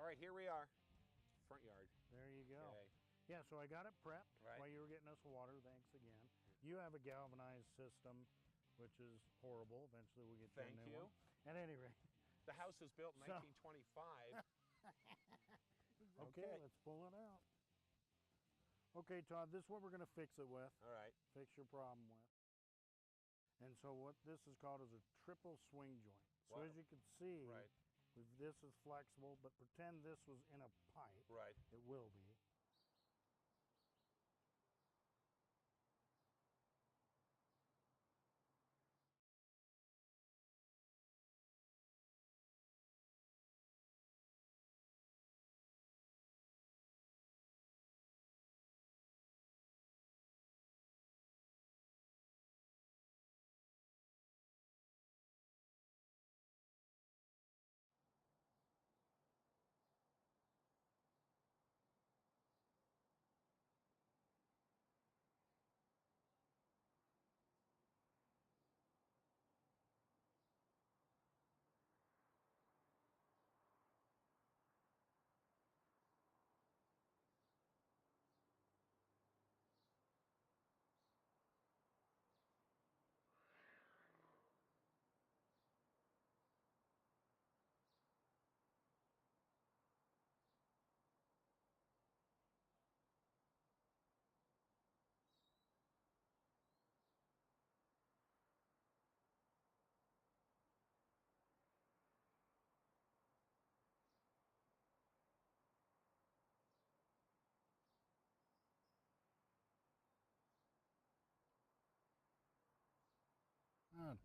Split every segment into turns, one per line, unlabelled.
right, here we are. Front yard.
There you go.
Okay.
Yeah, so I got it prepped
Right.
while you were getting us water. Thanks again. You have a galvanized system, which is horrible. Eventually we'll get you a
Thank
new
you.
one. At any rate.
The house was built in
So-
1925.
Okay, let's pull it out. Okay, Todd, this is what we're going to fix it with.
All right.
Fix your problem with. And so what this is called is a triple swing joint. So
Wow.
as you can see,
Right.
this is flexible, but pretend this was in a pipe.
Right.
It will be.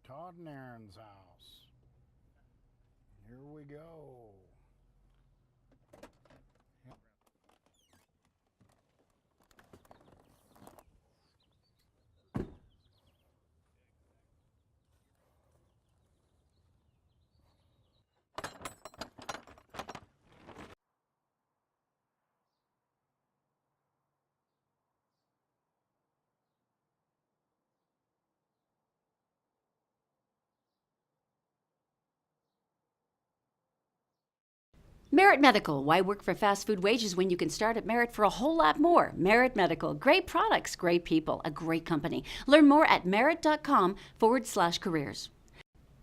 Todd and Erin's house. Here we go. Yep.
Merit Medical. Why work for fast food wages when you can start at Merit for a whole lot more? Merit Medical. Great products, great people, a great company. Learn more at merit.com/careers.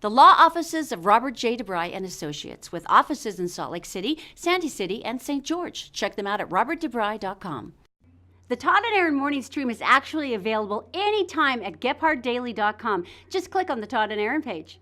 The law offices of Robert J. DeBry and Associates, with offices in Salt Lake City, Sandy City, and St. George. Check them out at robertdebry.com. The Todd and Erin morning stream is actually available anytime at gephardtdaily.com. Just click on the Todd and Erin page.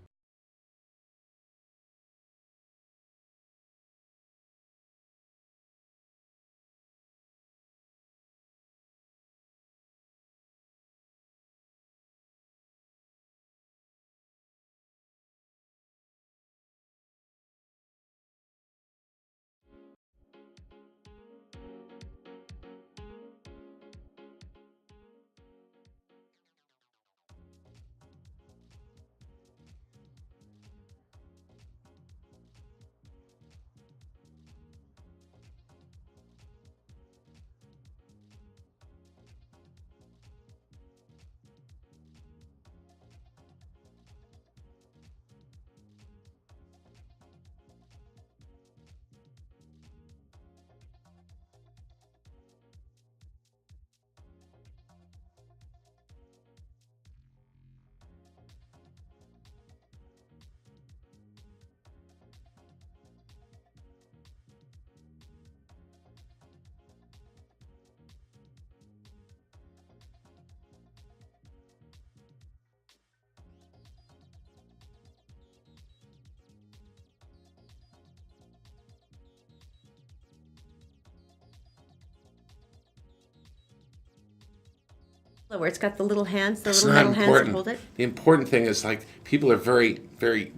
Where it's got the little hands, the
That's
little
not
metal hands that
important.
hold it.
The important thing is, like, people are very, very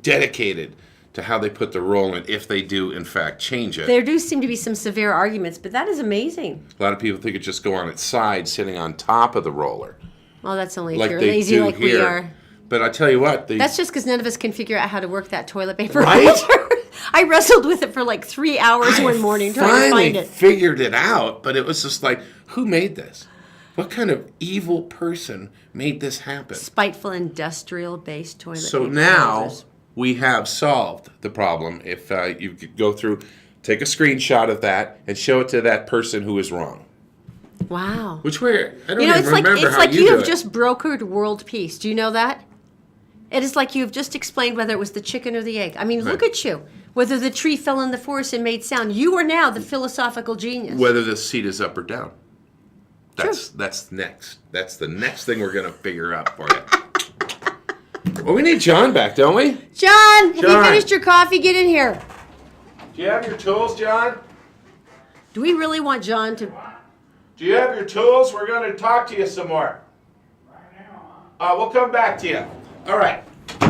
dedicated to how they put the roll in, if they do, in fact, change it.
There do seem to be some severe arguments, but that is amazing.
A lot of people think it just go on its side, sitting on top of the roller.
Well, that's only if
like
you're
they
lazy
do
like
here.
we are.
But I tell you what,
That's just because none of us can figure out how to work that toilet paper
Right?
holder. I wrestled with it for like 3 hours one morning trying to
finally
find it.
figured it out, but it was just like, who made this? What kind of evil person made this happen?
Spiteful industrial-based toilet
So
paper
now,
holders.
we have solved the problem. If you could go through, take a screenshot of that and show it to that person who is wrong.
Wow.
Which way? I don't
You know,
even remember
it's
how
like
you
you
do
have
it.
just brokered world peace. Do you know that? It is like you've just explained whether it was the chicken or the egg. I mean, look
Right.
at you. Whether the tree fell in the forest and made sound. You are now the philosophical genius.
Whether the seat is up or down. That's next. That's the next thing we're gonna figure out for you. Well, we need John back, don't we?
John, have you
John.
finished your coffee? Get in here.
Do you have your tools, John?
Do we really want John to...
Do you have your tools? We're going to talk to you some more. We'll come back to you. All right.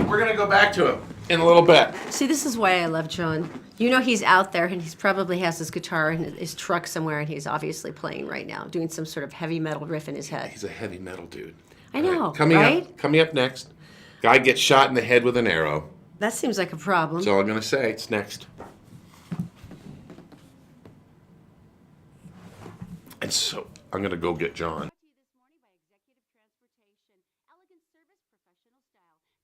We're going to go back to him in a little bit.
See, this is why I love John. You know he's out there and he probably has his guitar in his truck somewhere and he's obviously playing right now, doing some sort of heavy metal riff in his head.
He's a heavy metal dude.
I know,
All right. Coming up next. Guy gets shot in the head with an arrow.
That seems like a problem.
That's all I'm going to say. It's next. And so I'm going to go get John.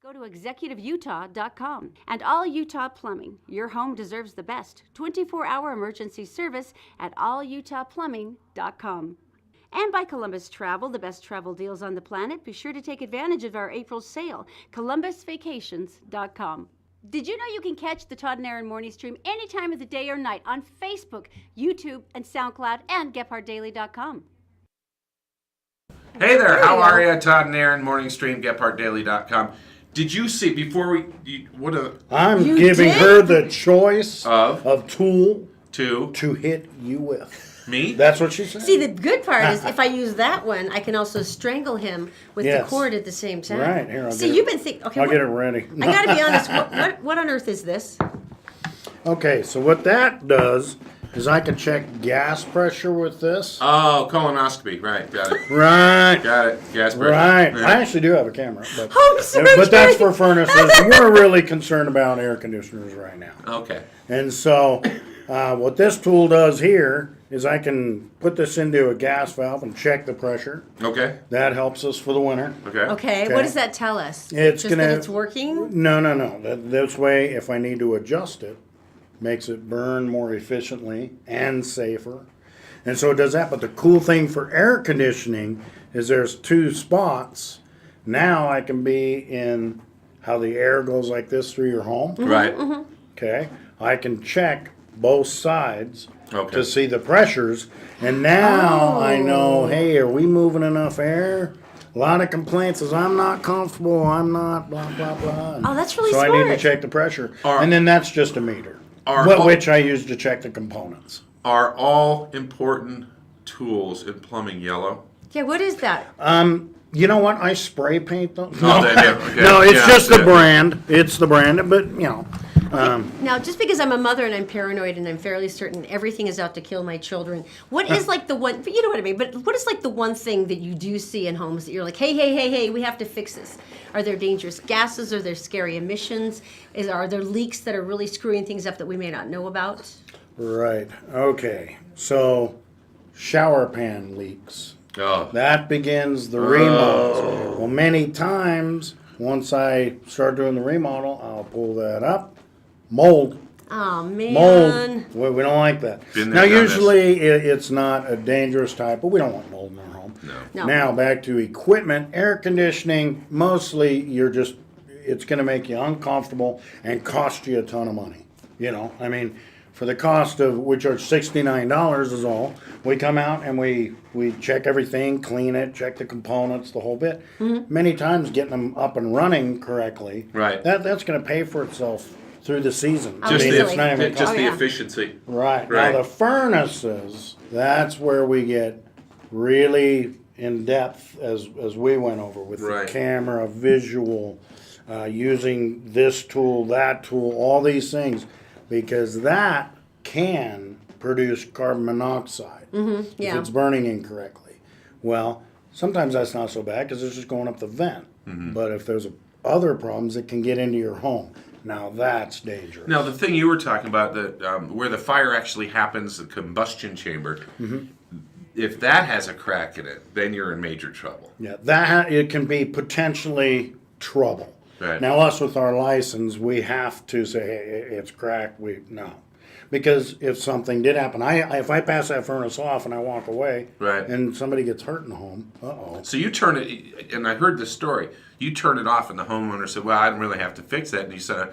Go to executiveutah.com. And all Utah Plumbing. Your home deserves the best. 24-hour emergency service at allutahplumbing.com. And by Columbus Travel, the best travel deals on the planet. Be sure to take advantage of our April sale. columbusvacations.com. Did you know you can catch the Todd and Erin morning stream any time of the day or night on Facebook, YouTube, and SoundCloud, and GephardtDaily.com.
Hey there, how are you? Todd and Erin, morning stream, GephardtDaily.com. Did you see, before
I'm
You
giving
did?
her the choice
Of?
tool
to
to hit you with.
me?
That's what she said.
See, the good part is if I use that one, I can also strangle him with
Yes.
the cord at the same time.
Right, here, I'll
See,
get
you've
it.
been thinking, okay,
I'll get it ready.
I gotta be honest, what on earth is this?
Okay, so what that does is I can check gas pressure with this.
Oh, colonoscopy. Right, got it.
Right.
Got it. Gas pressure.
Right.
Yeah.
I actually do have a camera. But,
I'm sorry,
but that's
Jerry.
for furnaces. We're really concerned about air conditioners right now.
Okay.
And so what this tool does here is I can put this into a gas valve and check the pressure.
Okay.
That helps us for the winter.
Okay.
Okay,
Okay.
what does that tell us?
It's
Just
gonna-
that it's working?
No. This way, if I need to adjust it, makes it burn more efficiently and safer. And so it does that. But the cool thing for air conditioning is there's two spots. Now I can be in how the air goes like this through your home.
Right.
Okay. I can check both sides
Okay.
to see the pressures. And now I know, hey, are we moving enough air? A lot of complaints is I'm not comfortable, I'm not blah, blah, blah.
Oh, that's really
so I need to
smart.
check the pressure.
Are-
and then that's just a meter,
Are-
which I use to check the components.
Are all important tools in plumbing yellow?
Yeah, what is that?
You know what? I spray paint them.
Oh, they do. Okay.
No, it's
Yeah,
just the
yeah.
brand. It's the brand, but you know.
Now, just because I'm a mother and I'm paranoid and I'm fairly certain everything is out to kill my children, what is like the one, you know what I mean, but what is like the one thing that you do see in homes that you're like, hey, we have to fix this? Are there dangerous gases? Are there scary emissions? Are there leaks that are really screwing things up that we may not know about?
Right. Okay. So, shower pan leaks.
Oh.
That begins the remodels. Well, many times, once I start doing the remodel, I'll pull that up. Mold.
Oh, man.
Mold. We don't like that.
Been
Now,
there, done this.
usually it's not a dangerous type, but we don't want mold in our home.
No.
Now, back to equipment. Air conditioning, mostly it's going to make you uncomfortable and cost you a ton of money. You know, I mean, for the cost of, we charge $69 is all. We come out and we check everything, clean it, check the components, the whole bit. Many times getting them up and running correctly.
Right.
That's going to pay for itself through the season.
Oh,
Just,
Easily.
it's not even
just
Oh,
the
yeah.
efficiency.
Right.
Right.
Now the furnaces, that's where we get really in depth as we went over with
Right.
the camera, visual, using this tool, that tool, all these things, because that can produce carbon monoxide if
yeah.
it's burning incorrectly. Well, sometimes that's not so bad because it's just going up the vent. But if there's other problems, it can get into your home. Now that's dangerous.
Now, the thing you were talking about, that where the fire actually happens, the combustion chamber, if that has a crack in it, then you're in major trouble.
Yeah, it can be potentially trouble.
Right.
Now, us with our license, we have to say, hey, it's cracked. No. Because if something did happen, if I pass that furnace off and I walk away,
Right.
and somebody gets hurt in the home, uh-oh.
So you turn it, and I heard this story. You turn it off, and the homeowner said, "Well, I don't really have to fix that." And you said,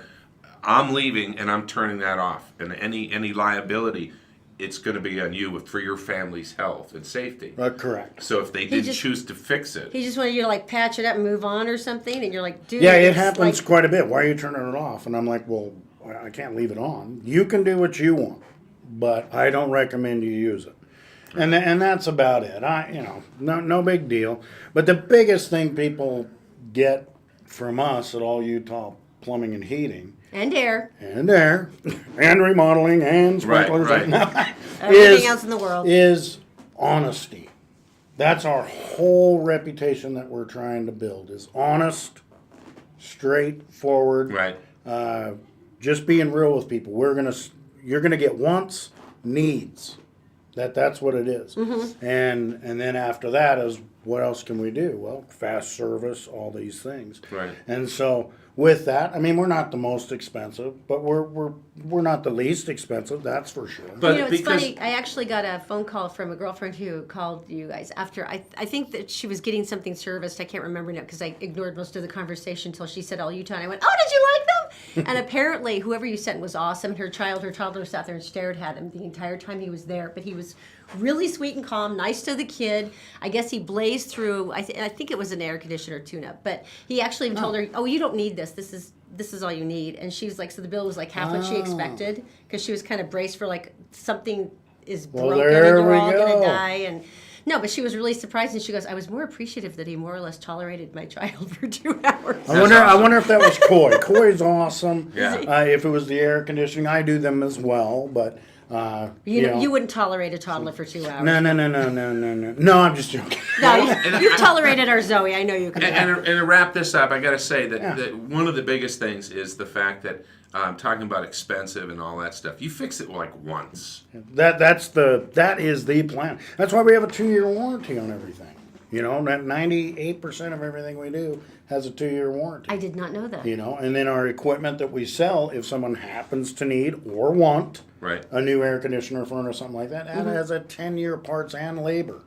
"I'm leaving, and I'm turning that off. And any liability, it's going to be on you for your family's health and safety."
Correct.
So if they didn't choose to fix it,
He just wanted you to like patch it up and move on or something, and you're like, dude.
Yeah, it
it's
happens
like-
quite a bit. Why are you turning it off? And I'm like, well, I can't leave it on. You can do what you want, but I don't recommend you use it. And that's about it. No big deal. But the biggest thing people get from us at All Utah Plumbing and Heating
And air.
and remodeling and sprinklers
Right,
Everything else in the world.
is honesty. That's our whole reputation that we're trying to build, is honest, straightforward.
right?
Just being real with people. You're gonna get wants, needs. That's what it is.
Mm-hmm.
And then after that is, what else can we do? Well, fast service, all these things.
Right.
And so with that, I mean, we're not the most expensive, but we're not the least expensive. That's for sure.
But
It's
because
funny. I actually got a phone call from a girlfriend who called you guys after. I think that she was getting something serviced. I can't remember now because I ignored most of the conversation until she said All Utah. And I went, "Oh, did you like them?" And apparently, whoever you sent was awesome. Her toddler sat there and stared at him the entire time he was there. But he was really sweet and calm, nice to the kid. I guess he blazed through. I think it was an air conditioner tune-up. But he actually even told her, "Oh, you don't need this. This is all you need." And she was like, so the bill was like half what she expected because she was kind of braced for like something is broken
there
and you're
we
all gonna
go.
die. And no, but she was really surprised, and she goes, "I was more appreciative that he more or less tolerated my child for 2 hours."
I wonder if that was Coy. Coy's awesome.
Yeah.
If it was the air conditioning, I do them as well, but
You wouldn't tolerate a toddler for 2 hours.
No. No, I'm just joking.
No, you've tolerated our Zoe. I know you can.
and to wrap this up, I got to say that one of the biggest things is the fact that talking about expensive and all that stuff. You fix it like once.
That is the plan. That's why we have a 2-year warranty on everything. That 98% of everything we do has a 2-year warranty.
I did not know that.
And then our equipment that we sell, if someone happens to need or want
Right.
a new air conditioner, furnace, something like that,
Mm-hmm.
it has a 10-year parts and labor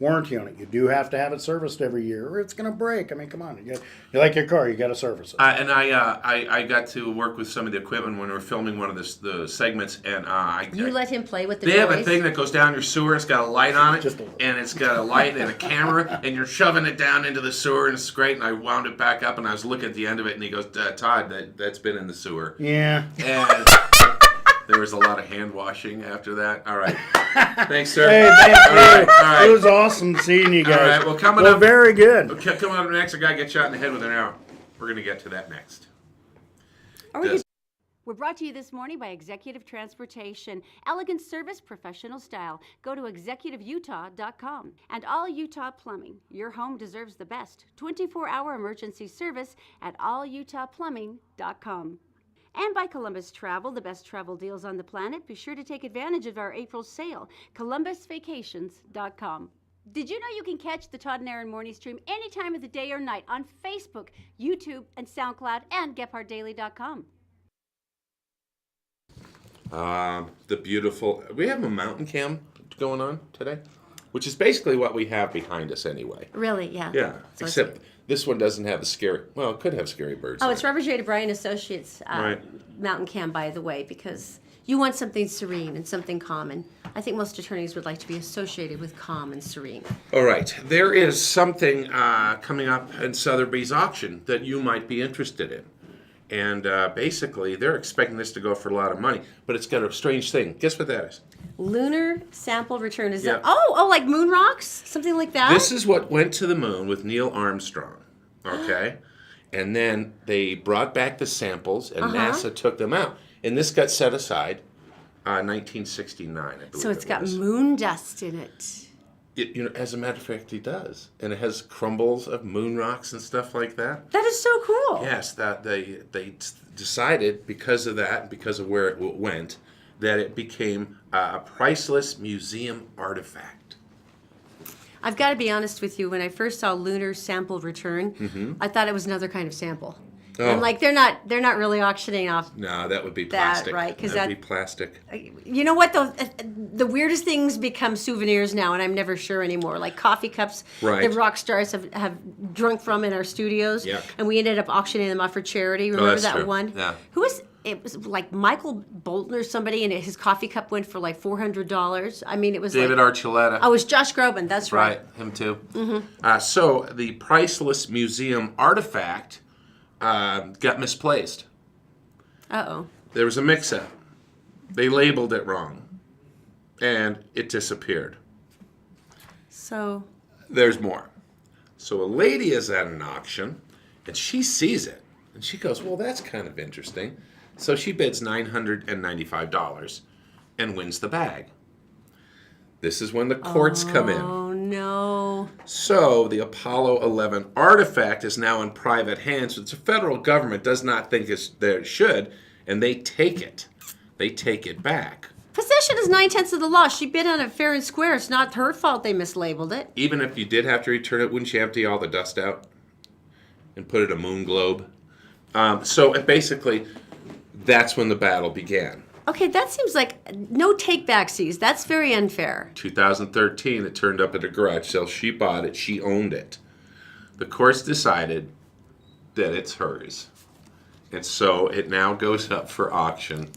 warranty on it. You do have to have it serviced every year, or it's going to break. I mean, come on, you like your car, you got to service it.
And I got to work with some of the equipment when we were filming one of the segments, and
You let him play with the
they have a
toys?
thing that goes down your sewer. It's got a light on it,
Just a little.
and it's got a light and a camera, and you're shoving it down into the sewer, and it's great. And I wound it back up, and I was looking at the end of it, and he goes, "Todd, that's been in the sewer."
Yeah.
And there was a lot of hand washing after that. All right, thanks, sir.
Hey, thank
All right,
you.
all right.
It was awesome seeing you guys.
All right, well, coming up-
very good.
Okay, coming up next, a guy gets shot in the head with an arrow. We're gonna get to that next.
We're brought to you this morning by Executive Transportation. Elegant service, professional style. Go to executiveutah.com. And All Utah Plumbing. Your home deserves the best. 24-hour emergency service at allutahplumbing.com. And by Columbus Travel, the best travel deals on the planet. Be sure to take advantage of our April sale. columbusvacations.com. Did you know you can catch the Todd and Erin morning stream any time of the day or night on Facebook, YouTube, and SoundCloud, and GephardtDaily.com?
The beautiful. We have a mountain cam going on today, which is basically what we have behind us anyway.
Really, yeah.
Yeah,
So
except this one doesn't have the scary. Well, it could have scary birds.
Oh,
in
it's
it.
Robert J. DeBry and Associates
Right.
mountain cam, by the way, because you want something serene and something calm, and I think most attorneys would like to be associated with calm and serene.
All right, there is something coming up in Sotheby's auction that you might be interested in. And basically, they're expecting this to go for a lot of money, but it's got a strange thing. Guess what that is?
Lunar sample return is
Yeah.
that? Oh, like moon rocks, something like that.
This is what went to the moon with Neil Armstrong, okay? And then they brought back the samples, and NASA took them out. And this got set aside 1969, I believe.
So it's
it
got
was.
moon dust in it.
As a matter of fact, he does. And it has crumbles of moon rocks and stuff like that.
That is so cool.
Yes, that they decided because of that, because of where it went, that it became a priceless museum artifact.
I've got to be honest with you. When I first saw lunar sample return, I thought it was another kind of sample.
Oh.
I'm like, they're not really auctioning off.
No, that would be
That,
plastic.
right, 'cause
That'd be plastic.
You know what though? The weirdest things become souvenirs now, and I'm never sure anymore. Like coffee cups,
Right.
the rock stars have drunk from in our studios,
Yuck.
and we ended up auctioning them off for charity. Remember
that's
that
true.
one?
Yeah.
Who was? It was like Michael Bolton or somebody, and his coffee cup went for like $400. I mean, it was
David
like,
Archuleta.
Oh, it was Josh Groban. That's
Right,
right.
him too. So the priceless museum artifact got misplaced.
Uh-oh.
There was a mix-up. They labeled it wrong, and it disappeared.
So
There's more. So a lady is at an auction, and she sees it, and she goes, well, that's kind of interesting. So she bids $995 and wins the bag. This is when the courts come in.
oh no.
So the Apollo 11 artifact is now in private hands, which the federal government does not think that it should, and they take it. They take it back.
Possession is 9/10 of the law. She bid on it fair and square. It's not her fault they mislabeled it.
Even if you did have to return it, wouldn't you empty all the dust out and put it in a moon globe? So basically, that's when the battle began.
Okay, that seems like no take backsies. That's very unfair.
2013, it turned up at a garage sale. She bought it. She owned it. The courts decided that it's hers. And so it now goes up for auction.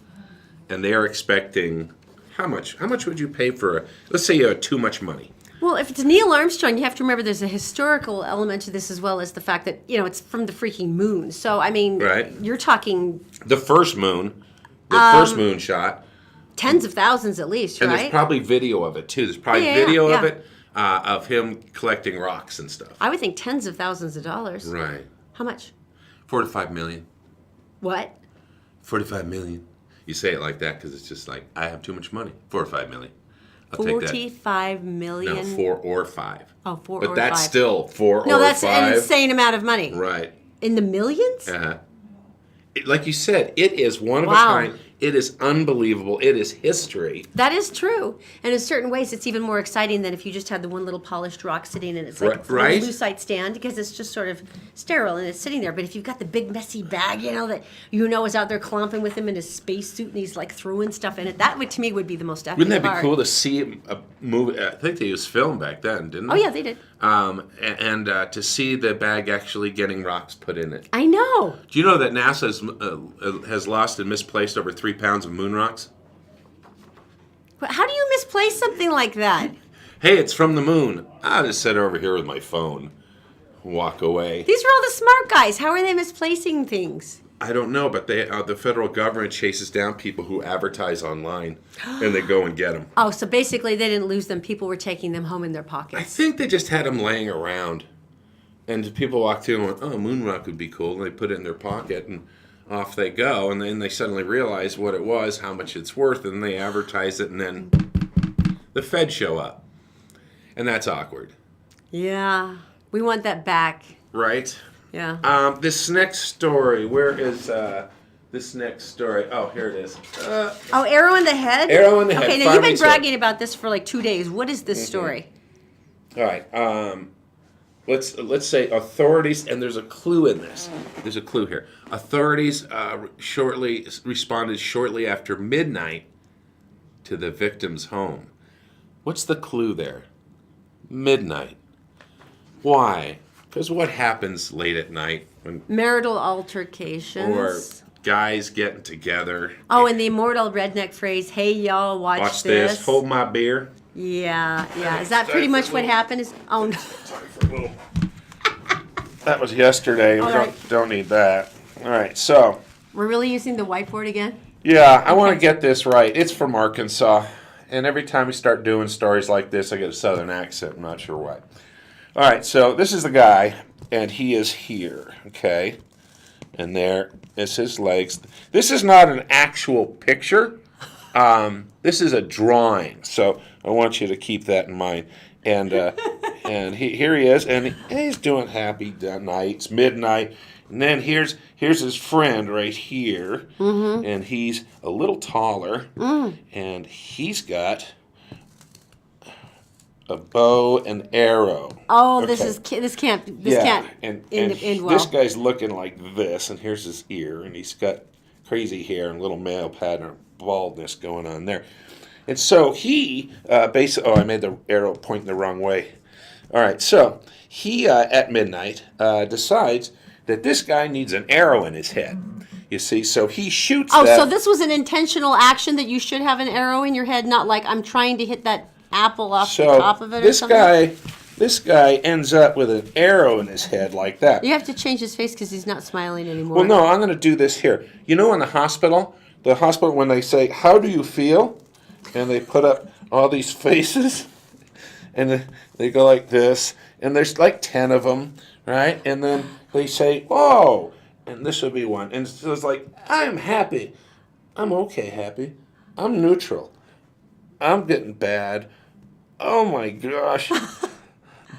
And they are expecting, how much? How much would you pay for let's say you have too much money.
Well, if it's Neil Armstrong, you have to remember there's a historical element to this as well as the fact that, it's from the freaking moon. So, I mean,
Right.
you're talking
The first moon, first moon shot.
tens of thousands at least,
And
right?
there's probably video of it too. There's probably
Yeah,
video of
yeah.
it, of him collecting rocks and stuff.
I would think tens of thousands of dollars.
Right.
How much?
4 to 5 million.
What?
45 million. You say it like that because it's just like, I have too much money. 4 or 5 million. I'll take that.
45 million?
No, 4 or 5.
Oh, 4
But
or
that's
5.
still 4
No,
or
that's
5.
an insane amount of money.
Right.
In the millions?
Uh-huh. Like you said, it is one of
Wow.
a kind. It is unbelievable. It is history.
That is true. And in certain ways, it's even more exciting than if you just had the one little polished rock sitting and it's like
Right.
a lucite stand because it's just sort of sterile and it's sitting there. But if you've got the big messy bag, that is out there clomping with him in his spacesuit and he's like throwing stuff in it, that would, to me, would be the most epic
Wouldn't that be
part.
cool to see a movie? I think they used film back then, didn't they?
Oh, yeah, they did.
And to see the bag actually getting rocks put in it.
I know.
Do you know that NASA has lost and misplaced over 3 pounds of moon rocks?
But how do you misplace something like that?
Hey, it's from the moon. I'll just sit over here with my phone, walk away.
These are all the smart guys. How are they misplacing things?
I don't know, but the federal government chases down people who advertise online, and they go and get them.
Oh, so basically they didn't lose them. People were taking them home in their
I
pockets.
think they just had them laying around, and people walk through and went, "Oh, moon rock would be cool," and they put it in their pocket, and off they go. And then they suddenly realize what it was, how much it's worth, and they advertise it, and then the feds show up, and that's awkward,
Yeah. We want that back.
right?
Yeah.
This next story, where is this next story? Oh, here it is.
Oh, arrow in the head?
Arrow in the head,
Okay, now you've
farming
been
soil.
bragging about this for like 2 days. What is this story?
All right. Let's say authorities, and there's a clue in this. There's a clue here. Authorities responded shortly after midnight to the victim's home. What's the clue there? Midnight. Why? Because what happens late at night when
Marital altercations.
or guys getting together?
Oh, and the immortal redneck phrase, "Hey y'all, watch
Watch this. Hold my beer.
Yeah. Is that pretty much what happened? No.
That was yesterday.
All right.
Don't need that. All right. So.
We're really using the whiteboard again?
Yeah, I want to get this right. It's from Arkansas, and every time we start doing stories like this, I get a southern accent. I'm not sure why. All right, so this is the guy, and he is here, okay? And there is his legs. This is not an actual picture. This is a drawing, so I want you to keep that in mind. And here he is, and he's doing happy nights, midnight. And then here's his friend right here, and he's a little taller, and he's got a bow and arrow.
Oh,
Okay.
this can't
and
end well.
this guy's looking like this, and here's his ear, and he's got crazy hair and little male pattern baldness going on there. And so he basically, I made the arrow pointing the wrong way. All right, so he at midnight decides that this guy needs an arrow in his head. You see, so he shoots.
Oh,
that.
so this was an intentional action that you should have an arrow in your head, not like I'm trying to hit that apple off the top of it or something?
This guy ends up with an arrow in his head like that.
You have to change his face because he's not smiling anymore.
Well, no, I'm going to do this here. You know in the hospital when they say, "How do you feel?" and they put up all these faces, and they go like this, and there's like 10 of them, right? And then they say, "Oh," and this would be one. And so it's like, I'm happy. I'm okay happy. I'm neutral. I'm getting bad. Oh my gosh.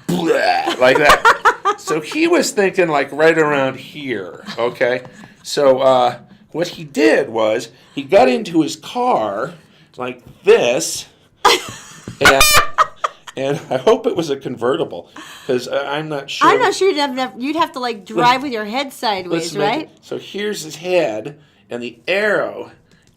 Blah, like that. So he was thinking like right around here, okay? So what he did was he got into his car like this, and I hope it was a convertible because I'm not sure.
I'm not sure you'd have to like drive with your head sideways, right?
So here's his head and the arrow,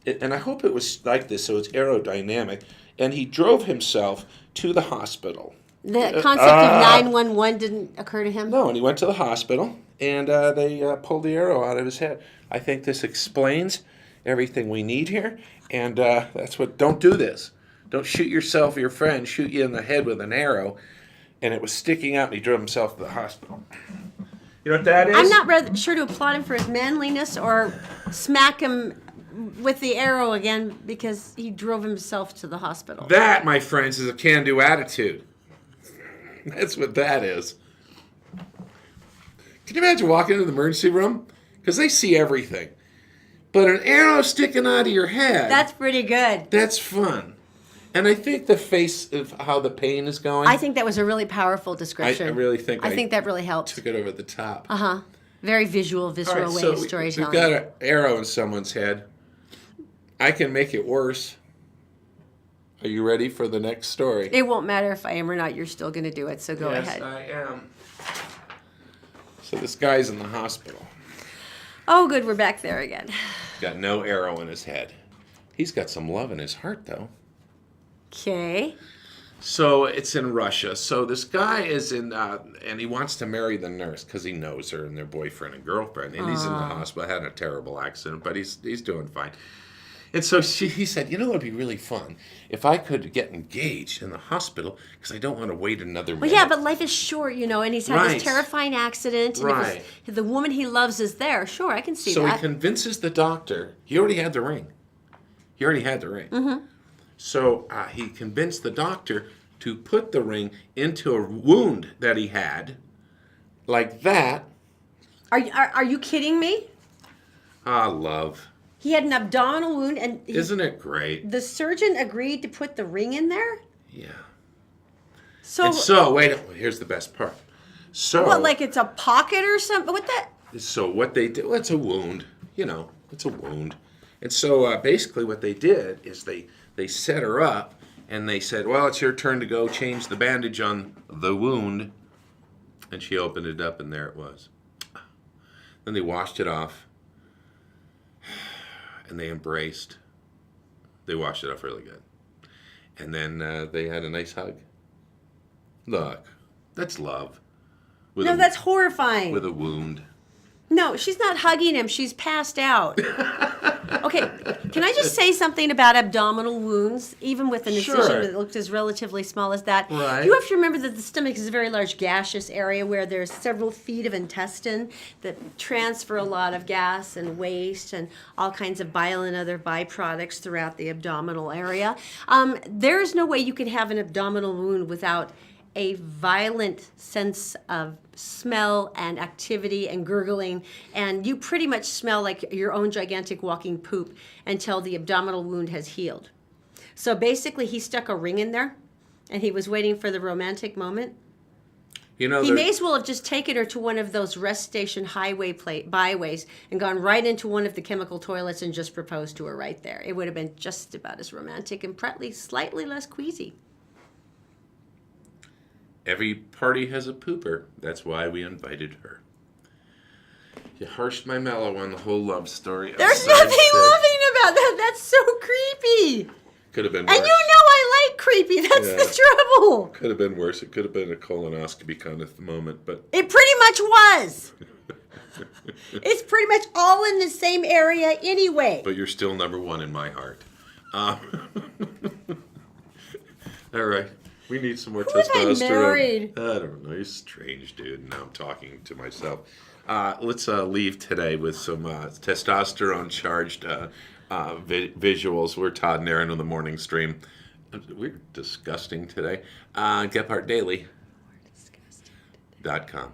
and I hope it was like this so it's aerodynamic, and he drove himself to the hospital.
The concept of 911 didn't occur to him?
No, and he went to the hospital, and they pulled the arrow out of his head. I think this explains everything we need here, and that's what, don't do this. Don't shoot yourself or your friend, shoot you in the head with an arrow, and it was sticking out, and he drove himself to the hospital. You know what that is?
I'm not sure to applaud him for his manliness or smack him with the arrow again because he drove himself to the hospital.
That, my friends, is a can-do attitude. That's what that is. Can you imagine walking into the emergency room? Because they see everything. But an arrow sticking out of your head.
That's pretty good.
That's fun. And I think the face of how the pain is going.
I think that was a really powerful description.
I really think
I think that really helped.
Took it over the top.
Uh-huh. Very visual, visceral
All right,
way
so
of storytelling.
we've got an arrow in someone's head. I can make it worse. Are you ready for the next story?
It won't matter if I am or not. You're still going to do it, so go ahead.
Yes, I am. So this guy's in the hospital.
Oh, good. We're back there again.
Got no arrow in his head. He's got some love in his heart, though.
Okay.
So it's in Russia. So this guy is in, and he wants to marry the nurse because he knows her and their boyfriend and girlfriend. And he's in the hospital, had a terrible accident, but he's doing fine. And so he said, you know what would be really fun? If I could get engaged in the hospital because I don't want to wait another minute.
Well, yeah, but life is short, and he's had
Right.
this terrifying accident. And
Right.
if the woman he loves is there, sure, I can see
So
that.
he convinces the doctor. He already had the ring. Mm-hmm. So he convinced the doctor to put the ring into a wound that he had, like that.
Are you kidding me?
Love.
He had an abdominal wound, and
Isn't it great?
the surgeon agreed to put the ring in there?
Yeah.
So,
And so, here's the best part. So,
what, like it's a pocket or something? What that?
So what they did, well, it's a wound, it's a wound. And so basically what they did is they set her up and they said, well, it's your turn to go change the bandage on the wound. And she opened it up and there it was. Then they washed it off and they embraced. They washed it off really good. And then they had a nice hug. Look, that's love.
No, that's horrifying.
With a wound.
No, she's not hugging him. She's passed out. Okay, can I just say something about abdominal wounds, even with an incision
Sure.
that looked as relatively small as that?
Right.
You have to remember that the stomach is a very large gaseous area where there's several feet of intestine that transfer a lot of gas and waste and all kinds of bile and other byproducts throughout the abdominal area. There's no way you can have an abdominal wound without a violent sense of smell and activity and gurgling, and you pretty much smell like your own gigantic walking poop until the abdominal wound has healed. So basically, he stuck a ring in there, and he was waiting for the romantic moment. He may as well have just taken her to one of those rest station byways and gone right into one of the chemical toilets and just proposed to her right there. It would have been just about as romantic and probably slightly less queasy.
Every party has a pooper. That's why we invited her. You harshed my mellow on the whole love story.
There's nothing loving about that. That's so creepy.
Could have been worse.
And you know I like creepy. That's the trouble.
Could have been worse. It could have been a colonoscopy kind of moment, but
It pretty much was. It's pretty much all in the same area anyway.
but you're still number one in my heart. All right. We need some more
Who have I
testosterone.
married?
I don't know. You're strange, dude. Now I'm talking to myself. Let's leave today with some testosterone-charged visuals. We're Todd and Erin on the morning stream. We're disgusting today. GephartDaily.com.